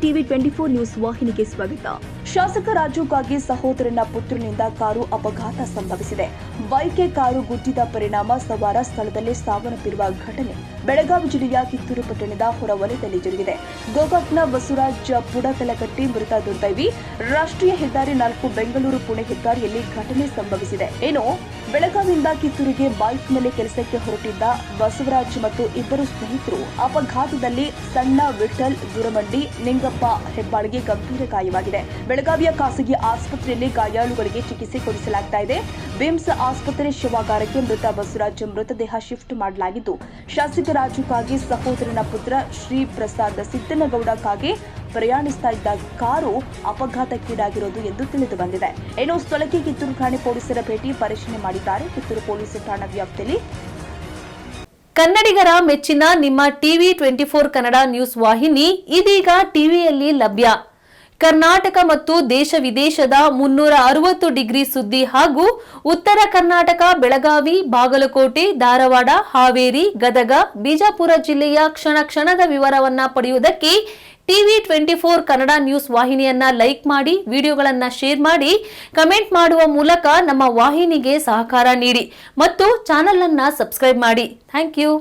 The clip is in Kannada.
ಟಿವಿ 24 ನ್ಯೂಸ್ ವಾಹಿನಿಗೆ ಸ್ವಾಗತ. ಶಾಸಕ ರಾಜು ಕಾಗೆ ಸಹೋದರನ ಪುತ್ರನಿಂದ ಕಾರು ಅಪಘಾತ ಸಂಭವಿಸಿದೆ. ಬೈಕ್ಗೆ ಕಾರು ಗುದ್ದಿದ ಪರಿಣಾಮ ಸವಾರ ಸ್ಥಳದಲ್ಲೇ ಸಾವನ್ನಪ್ಪಿರುವ ಘಟನೆ ಬೆಳಗಾವಿ ಜಿಲ್ಲೆಯ ಕಿತ್ತೂರು ಪಟ್ಟಣದ ಹೊರವಲಯದಲ್ಲಿ ಜರುಗಿದೆ. ಗೋಕಾಕ್ನ ಬಸವರಾಜ್ ಪುಡಕಲಕಟ್ಟಿ ಮೃತ ದುರ್ದೈವಿ. ರಾಷ್ಟ್ರೀಯ ಹೆದ್ದಾರಿ 4 ಬೆಂಗಳೂರು ಪುಣೆ ಹೆದ್ದಾರಿಯಲ್ಲಿ ಘಟನೆ ಸಂಭವಿಸಿದೆ. ಬೆಳಗಾವಿಯಿಂದ ಕಿತ್ತೂರಿಗೆ ಬೈಕ್ ಮೇಲೆ ಕೆಲಸಕ್ಕೆ ಹೊರಟಿದ್ದ ಬಸವರಾಜ್ ಮತ್ತು ಇಬ್ಬರು ಸ್ನೇಹಿತರು ಅಪಘಾತದಲ್ಲಿ ಸಣ್ಣ ವಿಠಲ್ ಗುರಮಂಡಿ ನಿಂಗಪ್ಪ ಹೆಬ್ಬಾಳ್ಗೆ ಗಂಭೀರ ಗಾಯವಾಗಿದೆ. ಬೆಳಗಾವಿಯ ಖಾಸಗಿ ಆಸ್ಪತ್ರೆಯಲ್ಲಿ ಗಾಯಾಳುಗಳಿಗೆ ಚಿಕಿತ್ಸೆ ಕೊಡಿಸಲಾಗುತ್ತಿದೆ. ಬಿಮ್ಸ್ ಆಸ್ಪತ್ರೆ ಶವಾಗಾರಕ್ಕೆ ಮೃತ ಬಸವರಾಜ್ ಮೃತದೇಹ ಶಿಫ್ಟ್ ಮಾಡಲಾಗಿದ್ದು, ಶಾಸಕ ರಾಜು ಕಾಗೆ ಸಹೋದರನ ಪುತ್ರ ಶ್ರೀ ಪ್ರಸಾದ್ ಸಿದ್ದನಗೌಡ ಕಾಗೆ ಪ್ರಯಾಣಿಸ್ತಾ ಇದ್ದ ಕಾರು ಅಪಘಾತಕ್ಕೀಡಾಗಿರುವುದು ಎಂದು ತಿಳಿದು ಬಂದಿದೆ. ಸ್ಥಳಕ್ಕೆ ಕಿತ್ತೂರು ಠಾಣೆ ಪೊಲೀಸರ ಭೇಟಿ ಪರಿಶೀಲನೆ ಮಾಡಿದ್ದಾರೆ. ಕಿತ್ತೂರು ಪೊಲೀಸ್ ಠಾಣಾ ವ್ಯಾಪ್ತಿಯಲ್ಲಿ ಕನ್ನಡಿಗರ ಮೆಚ್ಚಿನ ನಿಮ್ಮ ಟಿವಿ 24 ಕನ್ನಡ ನ್ಯೂಸ್ ವಾಹಿನಿ ಇದೀಗ ಟಿವಿಯಲ್ಲಿ ಲಭ್ಯ. ಕರ್ನಾಟಕ ಮತ್ತು ದೇಶ ವಿದೇಶದ 360 ಡಿಗ್ರಿ ಸುದ್ದಿ ಹಾಗೂ ಉತ್ತರ ಕರ್ನಾಟಕ ಬೆಳಗಾವಿ, ಬಾಗಲಕೋಟೆ, ಧಾರವಾಡ, ಹಾವೇರಿ, ಗದಗ, ಬಿಜಾಪುರ ಜಿಲ್ಲೆಯ ಕ್ಷಣ ಕ್ಷಣದ ವಿವರವನ್ನ ಪಡೆಯುವುದಕ್ಕೆ ಟಿವಿ 24 ಕನ್ನಡ ನ್ಯೂಸ್ ವಾಹಿನಿಯನ್ನ ಲೈಕ್ ಮಾಡಿ, ವಿಡಿಯೋಗಳನ್ನ ಶೇರ್ ಮಾಡಿ, ಕಮೆಂಟ್ ಮಾಡುವ ಮೂಲಕ ನಮ್ಮ ವಾಹಿನಿಗೆ ಸಹಕಾರ ನೀಡಿ ಮತ್ತು ಚಾನೆಲ್ ಅನ್ನ ಸಬ್ಸ್ಕ್ರೈಬ್ ಮಾಡಿ. Thank you.